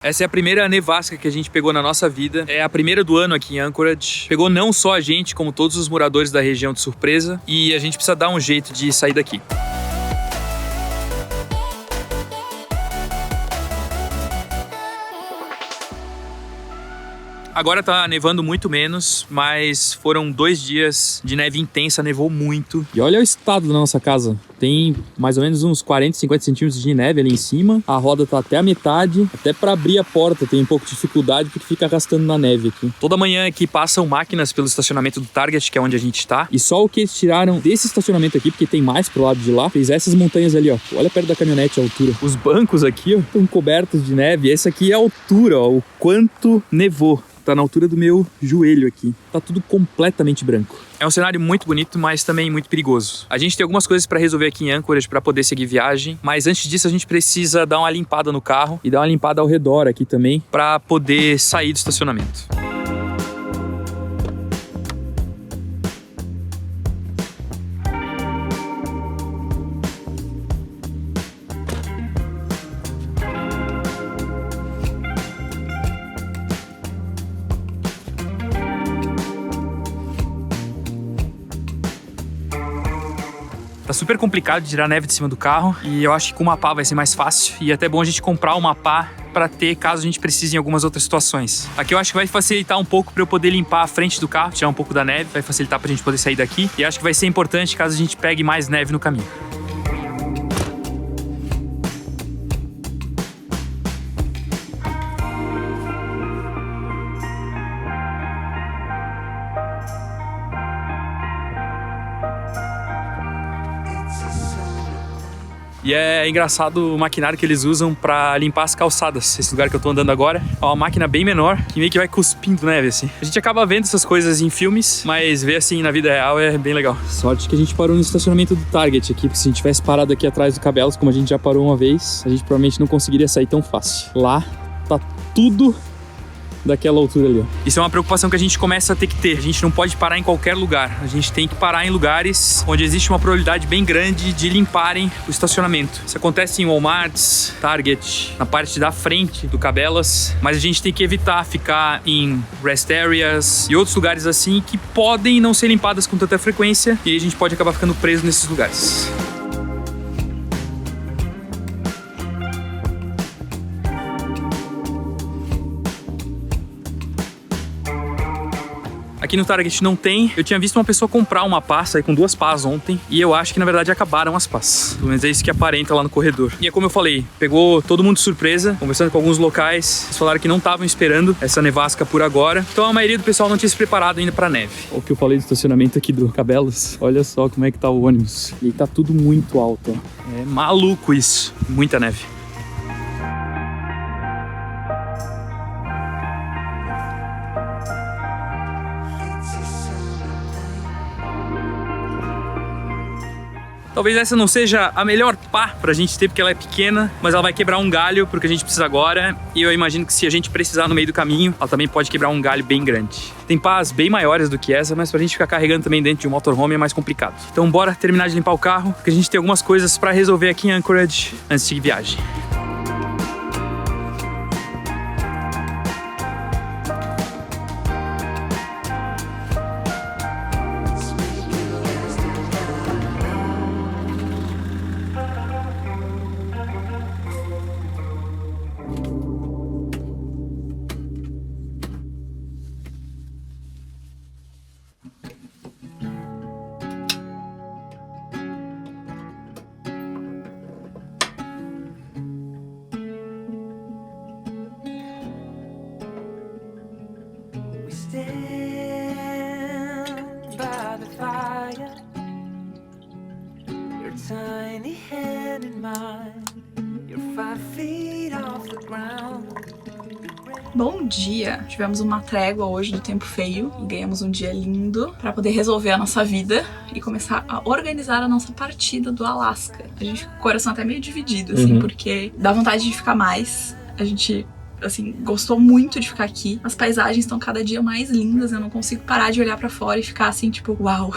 Essa é a primeira nevasca que a gente pegou na nossa vida. É a primeira do ano aqui em Anchorage. Pegou não só a gente, como todos os moradores da região de surpresa. E a gente precisa dar um jeito de sair daqui. Agora tá nevando muito menos, mas foram 2 dias de neve intensa, nevou muito. E olha o estado da nossa casa. Tem mais ou menos uns 40, 50 centímetros de neve ali em cima. A roda tá até a metade. Até pra abrir a porta tem um pouco de dificuldade porque fica arrastando na neve aqui. Toda manhã aqui passam máquinas pelo estacionamento do Target, que é onde a gente tá. E só o que eles tiraram desse estacionamento aqui, porque tem mais pro lado de lá, fez essas montanhas ali, ó. Olha perto da caminhonete a altura. Os bancos aqui, ó, estão cobertos de neve. E essa aqui é a altura, ó, o quanto nevou. Tá na altura do meu joelho aqui. Tá tudo completamente branco. É um cenário muito bonito, mas também muito perigoso. A gente tem algumas coisas para resolver aqui em Anchorage para poder seguir viagem, mas antes disso a gente precisa dar uma limpada no carro e dar uma limpada ao redor aqui também para poder sair do estacionamento. Tá super complicado de tirar a neve de cima do carro e eu acho que com uma pá vai ser mais fácil e é até bom a gente comprar uma pá para ter caso a gente precise em algumas outras situações. Aqui eu acho que vai facilitar um pouco para eu poder limpar a frente do carro, tirar um pouco da neve, vai facilitar pra gente poder sair daqui e acho que vai ser importante caso a gente pegue mais neve no caminho. E é engraçado o maquinário que eles usam pra limpar as calçadas. Esse lugar que eu tô andando agora é uma máquina bem menor que meio que vai cuspindo neve, assim. A gente acaba vendo essas coisas em filmes, mas ver assim na vida real é bem legal. Sorte que a gente parou no estacionamento do Target aqui, porque se a gente tivesse parado aqui atrás do Cabela's, como a gente já parou uma vez, a gente provavelmente não conseguiria sair tão fácil. Lá tá tudo daquela altura ali, ó. Isso é uma preocupação que a gente começa a ter que ter. A gente não pode parar em qualquer lugar. A gente tem que parar em lugares onde existe uma probabilidade bem grande de limparem o estacionamento. Isso acontece em Walmarts, Target, na parte da frente do Cabela's, mas a gente tem que evitar ficar em rest areas e outros lugares assim que podem não ser limpadas com tanta frequência e aí a gente pode acabar ficando preso nesses lugares. Aqui no Target não tem. Eu tinha visto uma pessoa comprar uma pá, sair com 2 pás ontem. E eu acho que na verdade acabaram as pás. Pelo menos é isso que aparenta lá no corredor. E é como eu falei, pegou todo mundo de surpresa. Conversando com alguns locais, eles falaram que não estavam esperando essa nevasca por agora. Então a maioria do pessoal não tinha se preparado ainda pra neve. Olha o que eu falei do estacionamento aqui do Cabela's. Olha só como é que tá o ônibus. E tá tudo muito alto, ó. É maluco isso. Muita neve. Talvez essa não seja a melhor pá pra gente ter, porque ela é pequena, mas ela vai quebrar um galho porque a gente precisa agora. E eu imagino que se a gente precisar no meio do caminho, ela também pode quebrar um galho bem grande. Tem pás bem maiores do que essa, mas pra gente ficar carregando também dentro de um motorhome é mais complicado. Então bora terminar de limpar o carro, porque a gente tem algumas coisas pra resolver aqui em Anchorage antes de viagem. Stand by the fire, your tiny hand in mine, you're 5 feet off the ground. Bom dia! Tivemos uma trégua hoje do tempo feio e ganhamos um dia lindo pra poder resolver a nossa vida e começar a organizar a nossa partida do Alasca. A gente fica com o coração até meio dividido, assim, porque dá vontade de ficar mais. A gente assim, gostou muito de ficar aqui. As paisagens estão cada dia mais lindas, eu não consigo parar de olhar pra fora e ficar assim, tipo, uau.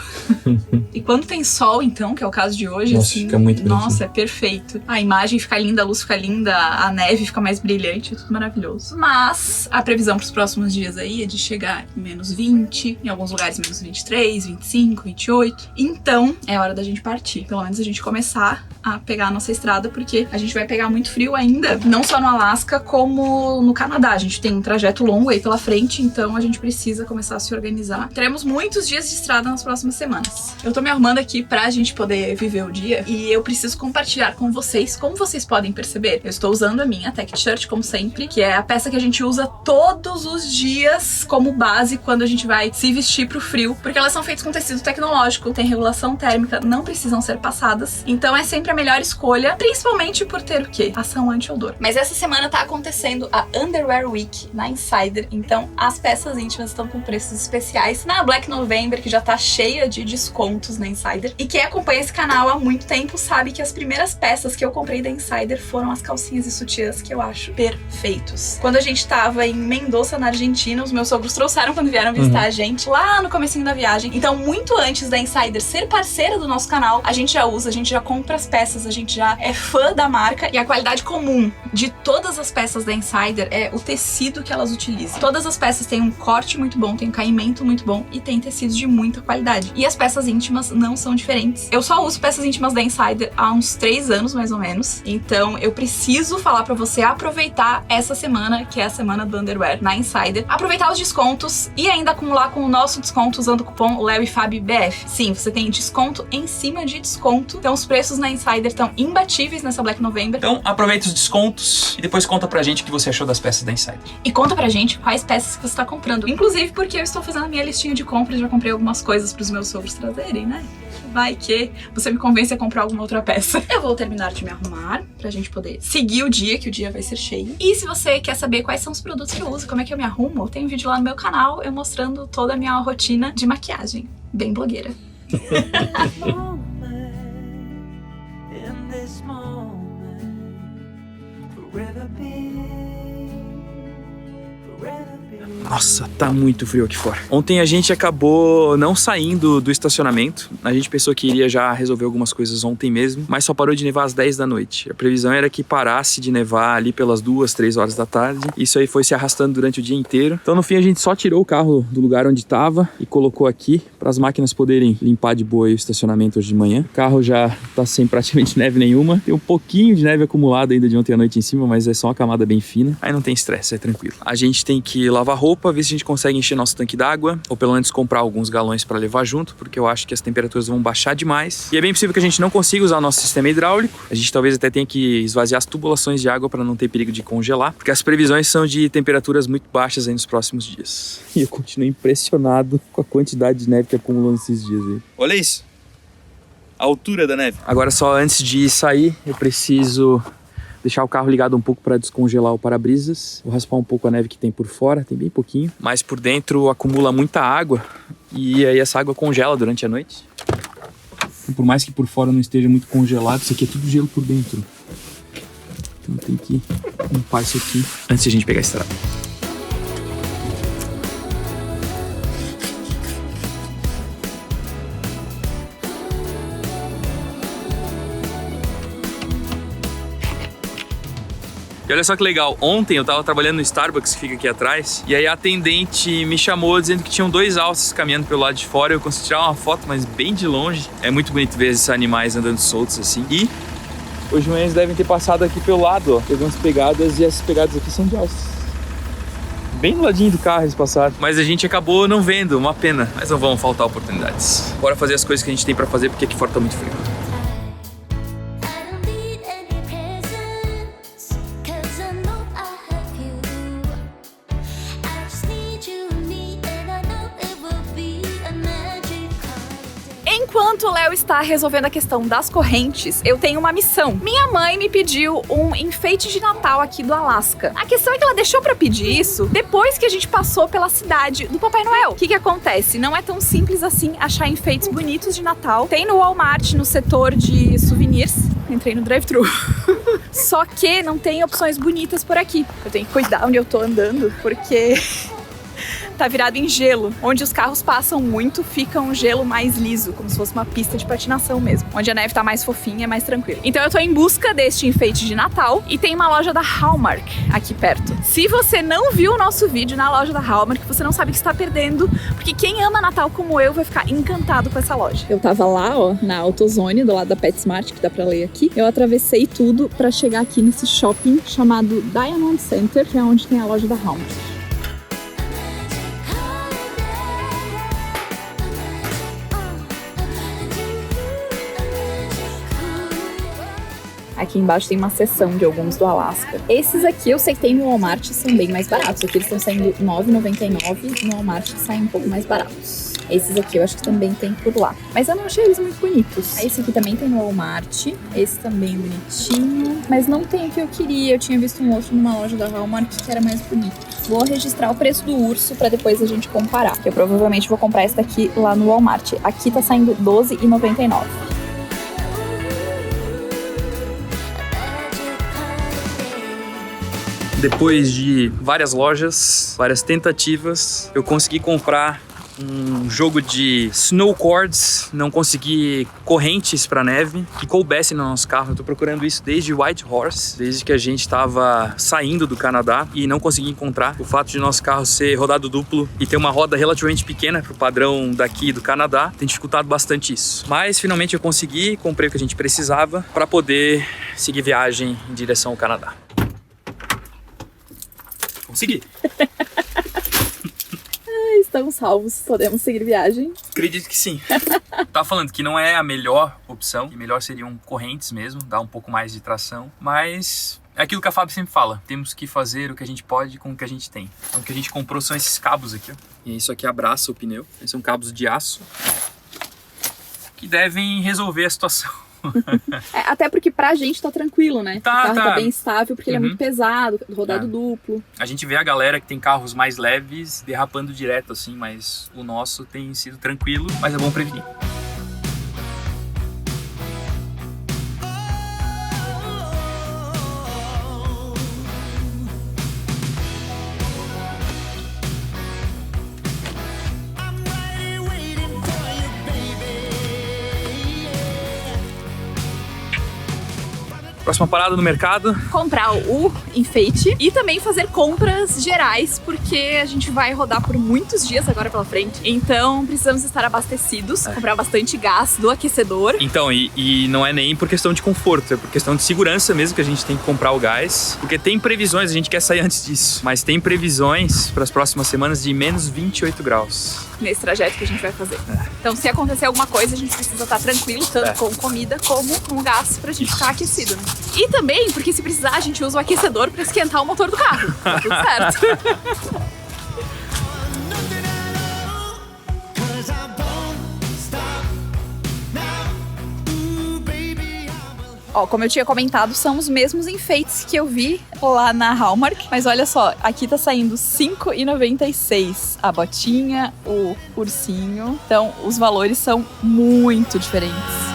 E quando tem sol, então, que é o caso de hoje, nossa, assim, fica muito nossa, é perfeito. A imagem fica linda, a luz fica linda, a neve fica mais brilhante, é tudo maravilhoso. Mas a previsão pros próximos dias aí é de chegar em menos 20, em alguns lugares menos 23, 25, 28. Então, é hora da gente partir. Pelo menos a gente começar a pegar a nossa estrada, porque a gente vai pegar muito frio ainda, não só no Alasca, como no Canadá. A gente tem um trajeto longo aí pela frente, então a gente precisa começar a se organizar. Teremos muitos dias de estrada nas próximas semanas. Eu tô me arrumando aqui pra gente poder viver o dia e eu preciso compartilhar com vocês. Como vocês podem perceber, eu estou usando a minha Tech T-shirt, como sempre, que é a peça que a gente usa todos os dias como base quando a gente vai se vestir pro frio, porque elas são feitas com tecido tecnológico, tem regulação térmica, não precisam ser passadas, então é sempre a melhor escolha, principalmente por ter o quê? Ação anti-odor. Mas essa semana tá acontecendo a Underwear Week na Insider, então as peças íntimas estão com preços especiais na Black November, que já tá cheia de descontos na Insider, e quem acompanha esse canal há muito tempo sabe que as primeiras peças que eu comprei da Insider foram as calcinhas e sutiãs, que eu acho perfeitos. Quando a gente tava em Mendoza, na Argentina, os meus sogros trouxeram quando vieram visitar a gente, lá no comecinho da viagem. Então, muito antes da Insider ser parceira do nosso canal, a gente já usa, a gente já compra as peças, a gente já é fã da marca, e a qualidade comum de todas as peças da Insider é o tecido que elas utilizam. Todas as peças têm um corte muito bom, tem um caimento muito bom e tem tecidos de muita qualidade. E as peças íntimas não são diferentes. Eu só uso peças íntimas da Insider há uns 3 anos, mais ou menos. Então, eu preciso falar pra você aproveitar essa semana, que é a semana do Underwear na Insider. Aproveitar os descontos e ainda acumular com o nosso desconto usando o cupom LEOIFABBF. Sim, você tem desconto em cima de desconto. Então, os preços na Insider estão imbatíveis nessa Black November. Então, aproveita os descontos e depois conta pra gente o que você achou das peças da Insider. E conta pra gente quais peças que você tá comprando. Inclusive porque eu estou fazendo a minha listinha de compras, já comprei algumas coisas pros meus sogros trazerem, né? Vai que você me convence a comprar alguma outra peça. Eu vou terminar de me arrumar pra gente poder seguir o dia, que o dia vai ser cheio. E se você quer saber quais são os produtos que eu uso, como é que eu me arrumo, tem um vídeo lá no meu canal eu mostrando toda a minha rotina de maquiagem. Bem blogueira. Nossa, tá muito frio aqui fora. Ontem a gente acabou não saindo do estacionamento. A gente pensou que iria já resolver algumas coisas ontem mesmo, mas só parou de nevar às 10 da noite. A previsão era que parasse de nevar ali pelas 2, 3 horas da tarde. Isso aí foi se arrastando durante o dia inteiro. Então no fim a gente só tirou o carro do lugar onde tava e colocou aqui para as máquinas poderem limpar de boa aí o estacionamento hoje de manhã. O carro já tá sem praticamente neve nenhuma. Tem um pouquinho de neve acumulada ainda de ontem à noite em cima, mas é só uma camada bem fina. Aí não tem estresse, é tranquilo. A gente tem que lavar roupa, ver se a gente consegue encher nosso tanque d'água, ou pelo menos comprar alguns galões para levar junto, porque eu acho que as temperaturas vão baixar demais. E é bem possível que a gente não consiga usar o nosso sistema hidráulico. A gente talvez até tenha que esvaziar as tubulações de água para não ter perigo de congelar, porque as previsões são de temperaturas muito baixas aí nos próximos dias. E eu continuo impressionado com a quantidade de neve que acumulou nesses dias aí. Olha isso! A altura da neve. Agora só antes de sair, eu preciso deixar o carro ligado um pouco para descongelar o para-brisas. Vou raspar um pouco a neve que tem por fora, tem bem pouquinho. Mas por dentro acumula muita água e aí essa água congela durante a noite. E por mais que por fora não esteja muito congelado, isso aqui é tudo gelo por dentro. Então tem que limpar isso aqui antes de a gente pegar a estrada. E olha só que legal, ontem eu tava trabalhando no Starbucks que fica aqui atrás, e aí a atendente me chamou dizendo que tinham 2 alces caminhando pelo lado de fora. Eu consegui tirar uma foto, mas bem de longe. É muito bonito ver esses animais andando soltos assim. E hoje de manhã eles devem ter passado aqui pelo lado, ó. Pegou umas pegadas e essas pegadas aqui são de alces. Bem no ladinho do carro eles passaram. Mas a gente acabou não vendo, uma pena. Mas não vão faltar oportunidades. Bora fazer as coisas que a gente tem pra fazer, porque aqui fora tá muito frio. Enquanto o Léo está resolvendo a questão das correntes, eu tenho uma missão. Minha mãe me pediu um enfeite de Natal aqui do Alasca. A questão é que ela deixou pra pedir isso depois que a gente passou pela cidade do Papai Noel. O que acontece? Não é tão simples assim achar enfeites bonitos de Natal. Tem no Walmart, no setor de souvenirs. Entrei no drive-thru. Só que não tem opções bonitas por aqui. Eu tenho que cuidar onde eu tô andando, porque tá virado em gelo. Onde os carros passam muito, fica um gelo mais liso, como se fosse uma pista de patinação mesmo. Onde a neve tá mais fofinha, mais tranquila. Então eu tô em busca deste enfeite de Natal e tem uma loja da Hallmark aqui perto. Se você não viu o nosso vídeo na loja da Hallmark, você não sabe o que está perdendo, porque quem ama Natal como eu vai ficar encantado com essa loja. Eu tava lá, ó, na AutoZone, do lado da PetSmart, que dá pra ler aqui. Eu atravessei tudo pra chegar aqui nesse shopping chamado Diamond Center, que é onde tem a loja da Hallmark. Aqui embaixo tem uma seção de alguns do Alaska. Esses aqui eu sei que tem no Walmart, são bem mais baratos. Aqui eles estão saindo R$ 9,99, no Walmart saem um pouco mais baratos. Esses aqui eu acho que também tem por lá. Mas eu não achei eles muito bonitos. Esse aqui também tem no Walmart. Esse também é bonitinho. Mas não tem o que eu queria. Eu tinha visto um outro numa loja da Hallmark que era mais bonito. Vou registrar o preço do urso pra depois a gente comparar. Que eu provavelmente vou comprar esse daqui lá no Walmart. Aqui tá saindo R$ 12,99. Depois de várias lojas, várias tentativas, eu consegui comprar um jogo de snowcords, não consegui correntes para neve que coubessem no nosso carro. Eu tô procurando isso desde Whitehorse, desde que a gente estava saindo do Canadá e não consegui encontrar. O fato de nosso carro ser rodado duplo e ter uma roda relativamente pequena pro padrão daqui do Canadá tem dificultado bastante isso. Mas finalmente eu consegui, comprei o que a gente precisava para poder seguir viagem em direção ao Canadá. Consegui! Estamos salvos, podemos seguir viagem. Acredito que sim. Tava falando que não é a melhor opção, que melhor seriam correntes mesmo, dar um pouco mais de tração, mas é aquilo que a Fábio sempre fala, temos que fazer o que a gente pode com o que a gente tem. Então o que a gente comprou são esses cabos aqui, ó. E isso aqui abraça o pneu, esses são cabos de aço que devem resolver a situação. Até porque pra gente tá tranquilo, né? O carro tá bem estável porque ele é muito pesado, rodado duplo. A gente vê a galera que tem carros mais leves derrapando direto assim, mas o nosso tem sido tranquilo, mas é bom prevenir. Próxima parada no mercado. Comprar o enfeite e também fazer compras gerais, porque a gente vai rodar por muitos dias agora pela frente. Então precisamos estar abastecidos, comprar bastante gás do aquecedor. Então, e não é nem por questão de conforto, é por questão de segurança mesmo que a gente tem que comprar o gás. Porque tem previsões, a gente quer sair antes disso, mas tem previsões para as próximas semanas de menos 28 graus. Nesse trajeto que a gente vai fazer. Então, se acontecer alguma coisa, a gente precisa estar tranquilo, tanto com comida como com gás, pra gente ficar aquecido, né? E também, porque se precisar, a gente usa o aquecedor pra esquentar o motor do carro. Tá tudo certo. Ó, como eu tinha comentado, são os mesmos enfeites que eu vi lá na Hallmark. Mas olha só, aqui tá saindo R$ 5,96 a botinha, o ursinho. Então, os valores são muito diferentes.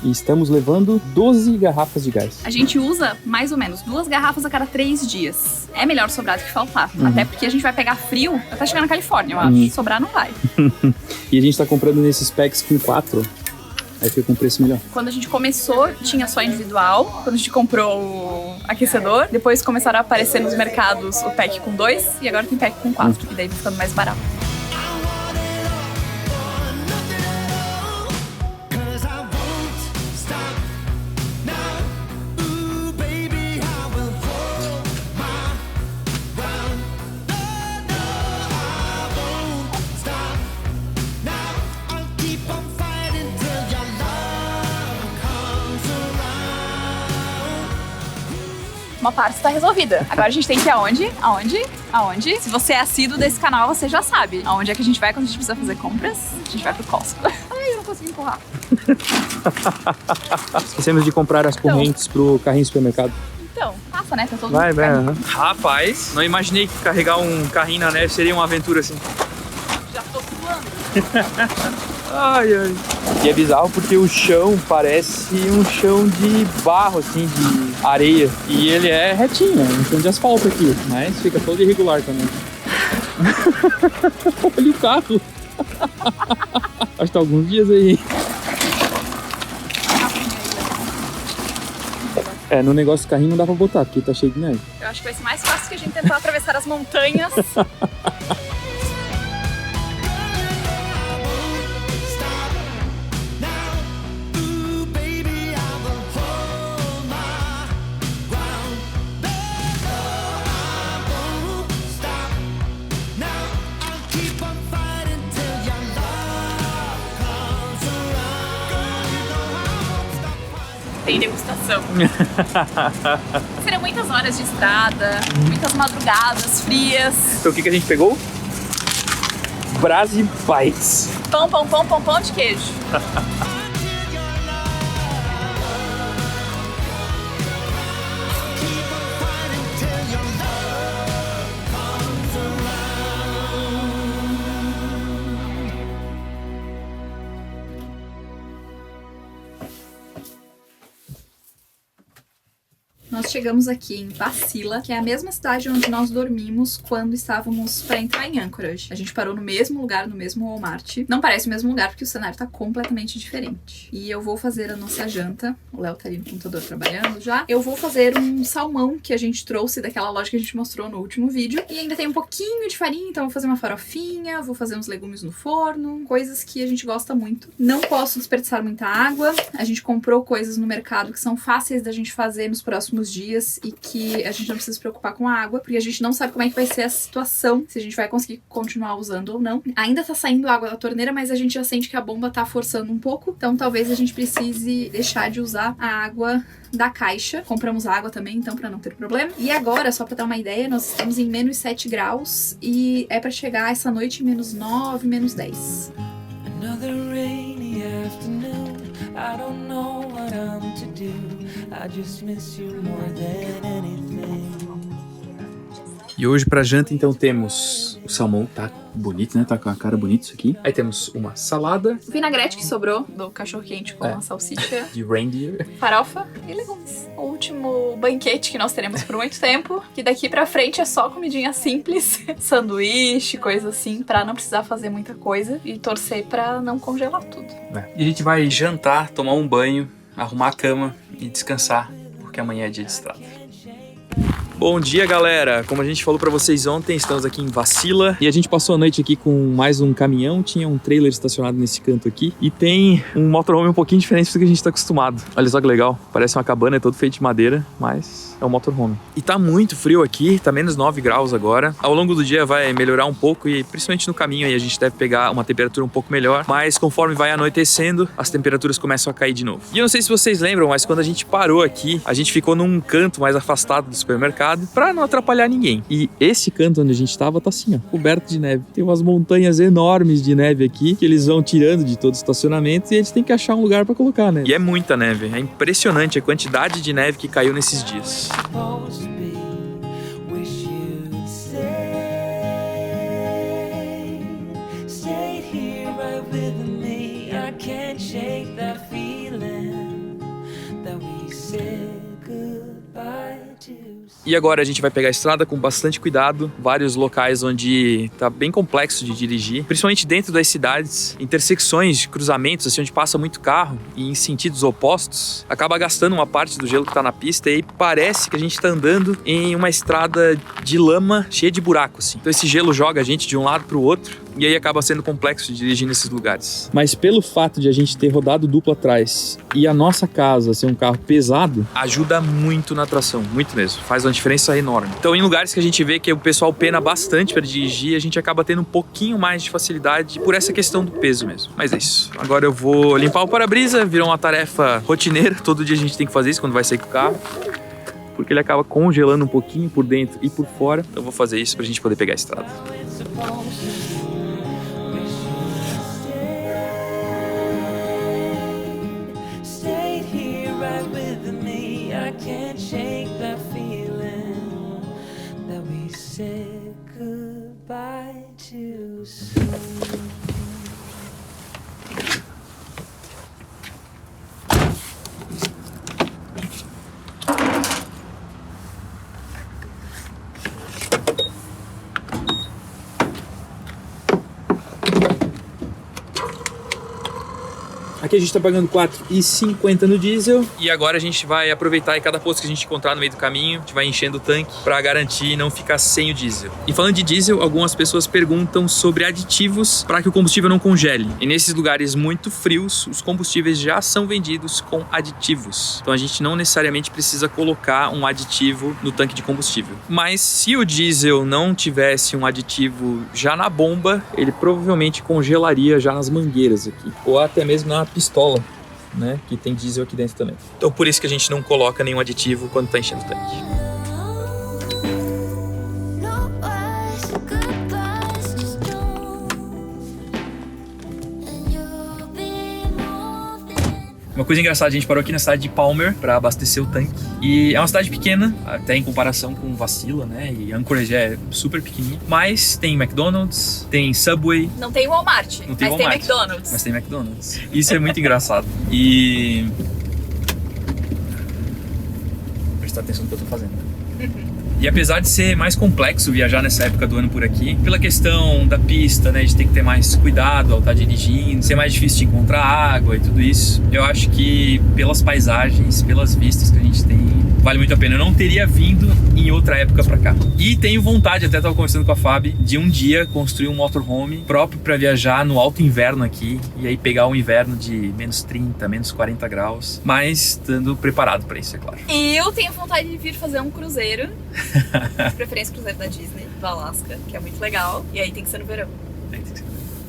E estamos levando 12 garrafas de gás. A gente usa mais ou menos 2 garrafas a cada 3 dias. É melhor sobrar do que faltar. Até porque a gente vai pegar frio até chegar na Califórnia, eu acho. Sobrar não vai. E a gente tá comprando nesses packs com 4. Aí fica com um preço melhor. Quando a gente começou, tinha só individual. Quando a gente comprou o aquecedor, depois começaram a aparecer nos mercados o pack com 2 e agora tem pack com 4. E daí vai ficando mais barato. Uma parte está resolvida. Agora a gente tem que ir aonde? Aonde? Se você é assíduo desse canal, você já sabe. Aonde é que a gente vai quando a gente precisa fazer compras? A gente vai pro Costco. Ai, eu não consegui empurrar. Esquecemos de comprar as correntes pro carrinho de supermercado. Então, passa avança, né? Tá todo Vai, mundo vai. caindo. Rapaz, não imaginei que carregar um carrinho na neve seria uma aventura assim. Já tô suando. Ai, ai. E é bizarro porque o chão parece um chão de barro, assim, de areia. E ele é retinho, é um chão de asfalto aqui, mas fica todo irregular também. Olha o carro. Acho que tá alguns dias aí. É, no negócio do carrinho não dá pra botar, porque tá cheio de neve. Eu acho que vai ser mais fácil que a gente tentar atravessar as montanhas. Tem degustação. Seriam muitas horas de estrada, muitas madrugadas frias. Então o que a gente pegou? Brasi Bites. Pão de queijo. Nós chegamos aqui em Wasilla, que é a mesma cidade onde nós dormimos quando estávamos para entrar em Anchorage. A gente parou no mesmo lugar, no mesmo Walmart. Não parece o mesmo lugar porque o cenário tá completamente diferente. E eu vou fazer a nossa janta. O Léo tá ali no computador trabalhando já. Eu vou fazer um salmão que a gente trouxe daquela loja que a gente mostrou no último vídeo. E ainda tem um pouquinho de farinha, então eu vou fazer uma farofinha, vou fazer uns legumes no forno, coisas que a gente gosta muito. Não posso desperdiçar muita água. A gente comprou coisas no mercado que são fáceis da gente fazer nos próximos dias e que a gente não precisa se preocupar com a água, porque a gente não sabe como é que vai ser a situação, se a gente vai conseguir continuar usando ou não. Ainda tá saindo água da torneira, mas a gente já sente que a bomba tá forçando um pouco, então talvez a gente precise deixar de usar a água da caixa. Compramos água também, então, pra não ter problema. E agora, só pra dar uma ideia, nós estamos em menos 7 graus e é pra chegar essa noite em menos 9, menos 10. Another rainy afternoon. I don't know what I'm to do. I just miss you more than anything. E hoje pra janta, então, temos o salmão, tá bonito, né? Tá com a cara bonita isso aqui. Aí temos uma salada O vinagrete que sobrou do cachorro-quente com a salsicha, de reindeer. farofa e legumes. O último banquete que nós teremos por muito tempo, que daqui pra frente é só comidinha simples, sanduíche, coisa assim, pra não precisar fazer muita coisa e torcer pra não congelar tudo. E a gente vai jantar, tomar um banho, arrumar a cama e descansar, porque amanhã é dia de estrada. Bom dia, galera! Como a gente falou pra vocês ontem, estamos aqui em Wasilla e a gente passou a noite aqui com mais um caminhão, tinha um trailer estacionado nesse canto aqui e tem um motorhome um pouquinho diferente do que a gente tá acostumado. Olha só que legal, parece uma cabana, é todo feito de madeira, mas é um motorhome. E tá muito frio aqui, tá menos 9 graus agora. Ao longo do dia vai melhorar um pouco e principalmente no caminho aí a gente deve pegar uma temperatura um pouco melhor, mas conforme vai anoitecendo, as temperaturas começam a cair de novo. E eu não sei se vocês lembram, mas quando a gente parou aqui, a gente ficou num canto mais afastado do supermercado pra não atrapalhar ninguém. E esse canto onde a gente tava tá assim, ó, coberto de neve. Tem umas montanhas enormes de neve aqui que eles vão tirando de todo o estacionamento e eles têm que achar um lugar pra colocar, né? E é muita neve, é impressionante a quantidade de neve que caiu nesses dias. Supposed to be. Wish you'd stayed here right with me. I can't shake that feeling that we said goodbye to. E agora a gente vai pegar a estrada com bastante cuidado, vários locais onde tá bem complexo de dirigir, principalmente dentro das cidades, intersecções, cruzamentos, assim, onde passa muito carro e em sentidos opostos, acaba gastando uma parte do gelo que tá na pista e parece que a gente tá andando em uma estrada de lama cheia de buracos, assim. Então esse gelo joga a gente de um lado pro outro e aí acaba sendo complexo de dirigir nesses lugares. Mas pelo fato de a gente ter rodado duplo atrás e a nossa casa ser um carro pesado, ajuda muito na tração, muito mesmo. Faz uma diferença enorme. Então em lugares que a gente vê que o pessoal pena bastante para dirigir, a gente acaba tendo um pouquinho mais de facilidade por essa questão do peso mesmo. Mas é isso. Agora eu vou limpar o para-brisa, virou uma tarefa rotineira. Todo dia a gente tem que fazer isso quando vai sair com o carro, porque ele acaba congelando um pouquinho por dentro e por fora. Então eu vou fazer isso pra gente poder pegar a estrada. Stayed here right with me. I can't shake that feeling. Aqui a gente tá pagando R$4,50 no diesel. E agora a gente vai aproveitar e cada posto que a gente encontrar no meio do caminho, a gente vai enchendo o tanque pra garantir não ficar sem o diesel. E falando de diesel, algumas pessoas perguntam sobre aditivos para que o combustível não congele. E nesses lugares muito frios, os combustíveis já são vendidos com aditivos. Então a gente não necessariamente precisa colocar um aditivo no tanque de combustível. Mas se o diesel não tivesse um aditivo já na bomba, ele provavelmente congelaria já nas mangueiras aqui. Ou até mesmo na pistola, né? Que tem diesel aqui dentro também. Então por isso que a gente não coloca nenhum aditivo quando está enchendo o tanque. Uma coisa engraçada, a gente parou aqui na cidade de Palmer para abastecer o tanque. E é uma cidade pequena, até em comparação com Wasilla, né? E Anchorage é super pequenininho. Mas tem McDonald's, tem Subway. Não tem Walmart, Não tem mas Walmart, tem McDonald's. Mas tem McDonald's. Isso é muito engraçado. E... prestar atenção no que eu tô fazendo. E apesar de ser mais complexo viajar nessa época do ano por aqui, pela questão da pista, né, de ter que ter mais cuidado ao estar dirigindo, ser mais difícil de encontrar água e tudo isso, eu acho que pelas paisagens, pelas vistas que a gente tem, vale muito a pena. Eu não teria vindo em outra época pra cá. E tenho vontade, até estava conversando com a Fabi, de um dia construir um motorhome próprio para viajar no alto inverno aqui, e aí pegar um inverno de menos 30, menos 40 graus, mas estando preparado para isso, é claro. Eu tenho vontade de vir fazer um cruzeiro, de preferência cruzeiro da Disney, do Alasca, que é muito legal, e aí tem que ser no verão.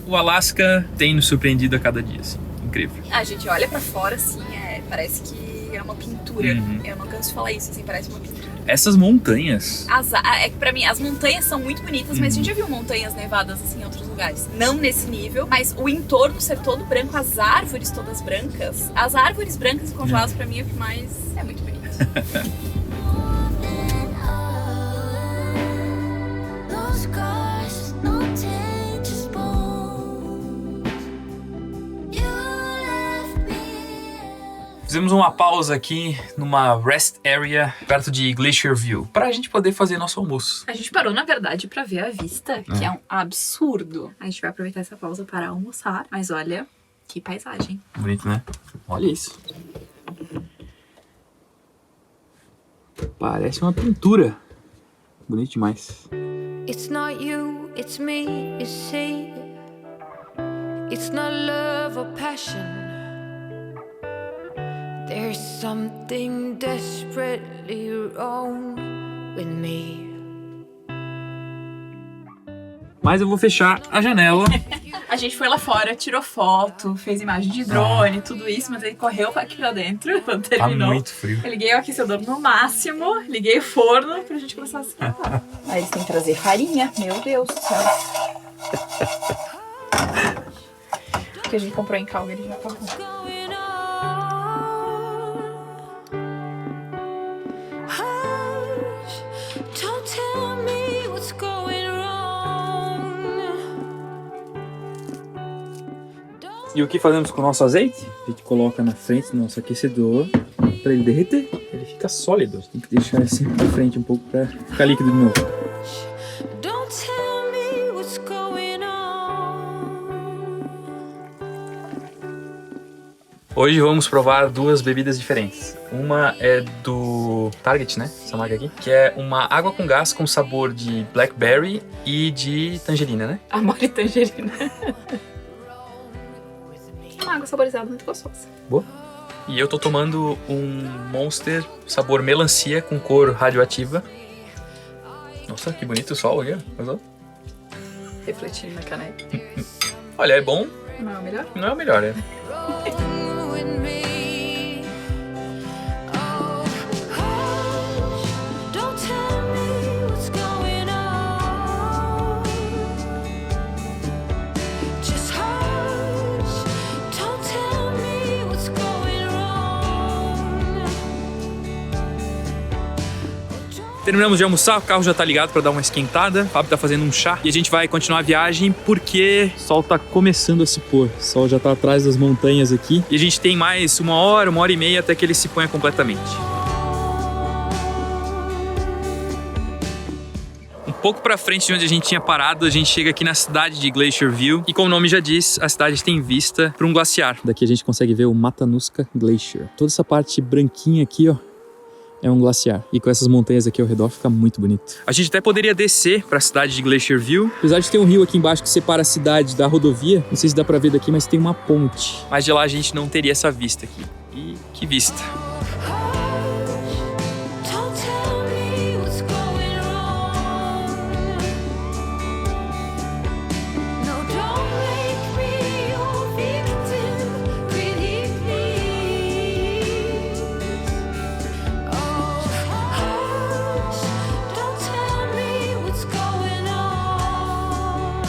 O Alasca tem nos surpreendido a cada dia, assim, incrível. A gente olha pra fora, assim, parece que é uma pintura. Eu não canso de falar isso, assim, parece uma pintura. Essas montanhas... É que pra mim, as montanhas são muito bonitas, mas a gente já viu montanhas nevadas, assim, em outros lugares. Não nesse nível, mas o entorno ser todo branco, as árvores todas brancas. As árvores brancas e congeladas, pra mim, é o que mais... é muito bonito. Fizemos uma pausa aqui numa rest area perto de Glacier View pra gente poder fazer nosso almoço. A gente parou, na verdade, pra ver a vista, que é um absurdo. A gente vai aproveitar essa pausa para almoçar, mas olha que paisagem. Bonito, né? Olha isso. Parece uma pintura. Bonito demais. It's not you, it's me, you see. It's not love or passion. There's something desperately wrong with me. Mas eu vou fechar a janela. A gente foi lá fora, tirou foto, fez imagem de drone, tudo isso, mas ele correu aqui pra dentro quando terminou. Tá muito frio. Eu liguei o aquecedor no máximo, liguei o forno pra gente começar a esquentar. Aí eles têm que trazer farinha, meu Deus do céu. O que a gente comprou em Calgary já acabou. E o que fazemos com o nosso azeite? A gente coloca na frente do nosso aquecedor para ele derreter. Ele fica sólido. Tem que deixar assim para frente um pouco para ficar líquido de novo. Hoje vamos provar duas bebidas diferentes. Uma é do Target, né? Essa marca aqui. Que é uma água com gás com sabor de blackberry e de tangerina, né? Amor e tangerina. Uma água saborizada muito gostosa. Boa. E eu tô tomando um Monster sabor melancia com cor radioativa. Nossa, que bonito o sol aqui, ó. Refletindo na caneca. Olha, é bom. Não é o melhor? Não é o melhor, é. Terminamos de almoçar, o carro já tá ligado pra dar uma esquentada. O Fábio tá fazendo um chá e a gente vai continuar a viagem porque o sol tá começando a se pôr. O sol já tá atrás das montanhas aqui e a gente tem mais uma hora e meia até que ele se ponha completamente. Um Pouco pra frente de onde a gente tinha parado, a gente chega aqui na cidade de Glacier View. E como o nome já diz, a cidade tem vista para um glaciar. Daqui a gente consegue ver o Matanuska Glacier. Toda essa parte branquinha aqui, ó, é um glaciar. E com essas montanhas aqui ao redor fica muito bonito. A gente até poderia descer para a cidade de Glacier View. Apesar de ter um rio aqui embaixo que separa a cidade da rodovia, não sei se dá para ver daqui, mas tem uma ponte. Mas de lá a gente não teria essa vista aqui. E que vista! Don't tell me what's going wrong. No, don't make me your victim, pretty please. Oh, hush, don't tell me what's going on.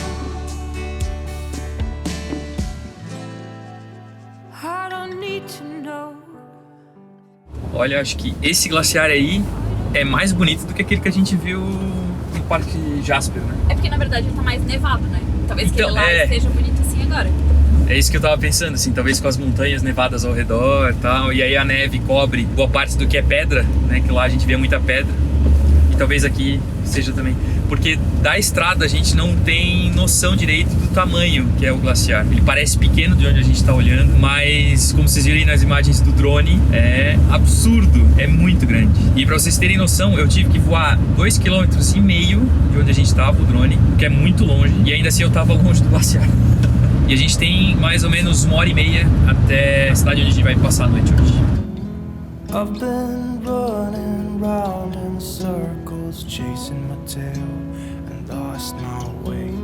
I don't need to know. Olha, acho que esse glaciar aí é mais bonito do que aquele que a gente viu no Parque Jasper, né? É porque na verdade ele tá mais nevado, né? Talvez Então, aquele lá esteja bonito assim agora. É isso que eu tava pensando, assim, talvez com as montanhas nevadas ao redor e tal, e aí a neve cobre boa parte do que é pedra, né? Que lá a gente vê muita pedra. E talvez aqui seja também. Porque da estrada a gente não tem noção direito do tamanho que é o glaciar. Ele parece pequeno de onde a gente está olhando, mas como vocês viram aí nas imagens do drone, é absurdo, é muito grande. E para vocês terem noção, eu tive que voar 2,5 km de onde a gente estava, o drone, que é muito longe, e ainda assim eu estava longe do glaciar. E a gente tem mais ou menos 1h30 até a cidade onde a gente vai passar a noite hoje. I've been running round in circles, chasing my tail and lost my way,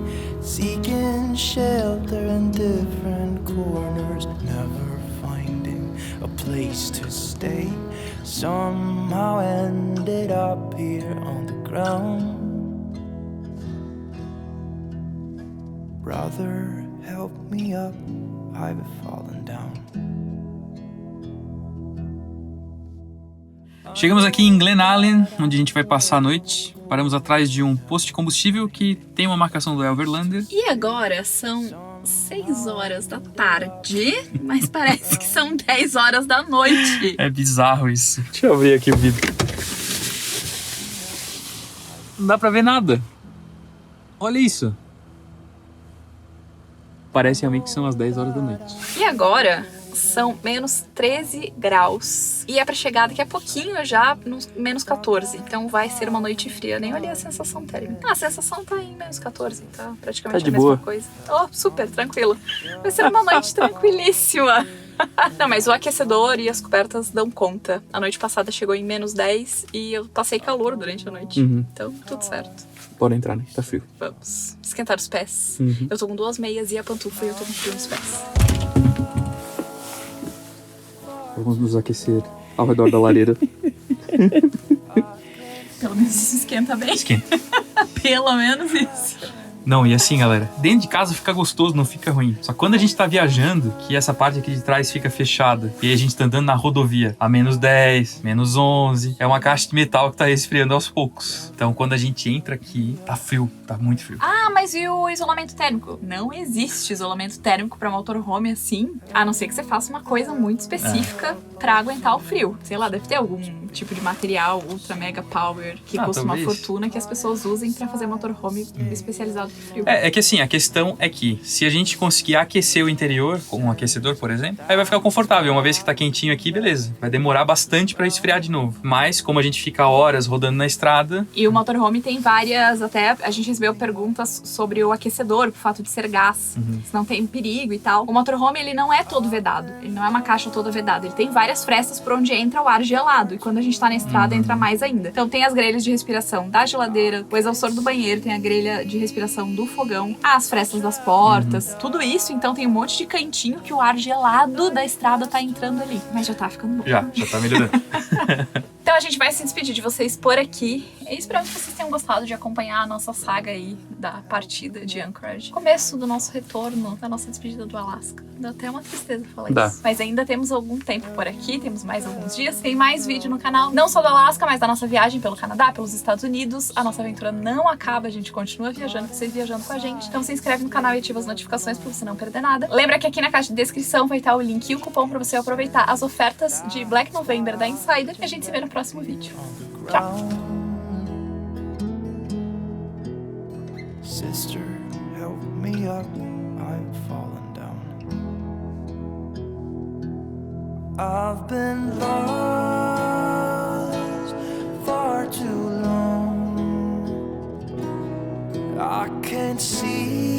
seeking shelter in different corners, never finding a place to stay. Somehow ended up here on the ground. Brother, help me up, I've fallen down. Chegamos aqui em Glen Allen, onde a gente vai passar a noite. Paramos atrás de um posto de combustível que tem uma marcação do Overlander. E agora são 6 horas da tarde, mas parece que são 10 horas da noite. É bizarro isso. Deixa eu abrir aqui o vidro. Não dá pra ver nada. Olha isso. Parece realmente que são as 10 horas da noite. E agora são menos 13 graus. E é pra chegar daqui a pouquinho já nos menos 14. Então vai ser uma noite fria. Nem olhei a sensação térmica. Ah, a sensação tá em menos 14. Tá praticamente Tá de a mesma boa. coisa. Oh, super tranquilo. Vai ser uma noite tranquilíssima. Não, mas o aquecedor e as cobertas dão conta. A noite passada chegou em menos 10 e eu passei calor durante a noite. Então, tudo certo. Bora entrar, né? Tá frio. Vamos esquentar os pés. Eu tô com 2 meias e a pantufa e eu tô com frio nos pés. Vamos nos aquecer ao redor da lareira. Pelo menos isso esquenta bem. Esquenta. Pelo menos isso. Não, e assim, galera, dentro de casa fica gostoso, não fica ruim. Só quando a gente tá viajando, que essa parte aqui de trás fica fechada, e aí a gente tá andando na rodovia a menos 10, menos 11, é uma caixa de metal que tá resfriando aos poucos. Então, quando a gente entra aqui, tá frio, tá muito frio. Ah, mas e o isolamento térmico? Não existe isolamento térmico pra motorhome assim, a não ser que você faça uma coisa muito específica pra aguentar o frio. Sei lá, deve ter algum tipo de material ultra mega power que custa talvez. uma fortuna que as pessoas usem pra fazer motorhome especializado pro frio. É que assim, a questão é que se a gente conseguir aquecer o interior com um aquecedor, por exemplo, aí vai ficar confortável. Uma vez que tá quentinho aqui, beleza. Vai demorar bastante pra esfriar de novo. Mas, como a gente fica horas rodando na estrada... E o motorhome tem várias, até a gente recebeu perguntas sobre o aquecedor, o fato de ser gás, se não tem perigo e tal. O motorhome, ele não é todo vedado, ele não é uma caixa toda vedada, ele tem várias frestas por onde entra o ar gelado, e quando a gente tá na estrada, entra mais ainda. Então tem as grelhas de respiração da geladeira, o exaustor do banheiro, tem a grelha de respiração do fogão, as frestas das portas, tudo isso, então tem um monte de cantinho que o ar gelado da estrada tá entrando ali. Mas já tá ficando bom. Já tá melhorando. Então a gente vai se despedir de vocês por aqui. E espero que vocês tenham gostado de acompanhar a nossa saga aí da partida de Anchorage. Começo do nosso retorno, da nossa despedida do Alasca. Dá até uma tristeza falar isso. Mas ainda temos algum tempo por aqui, temos mais alguns dias. Tem mais vídeo no canal, não só do Alasca, mas da nossa viagem pelo Canadá, pelos Estados Unidos. A nossa aventura não acaba, a gente continua viajando, vocês viajando com a gente. Então se inscreve no canal e ativa as notificações pra você não perder nada. Lembra que aqui na caixa de descrição vai estar o link e o cupom pra você aproveitar as ofertas de Black November da Insider. E a gente se vê no próximo vídeo. Tchau! Sister, help me up, I've fallen down. I've been lost far too long. I can't see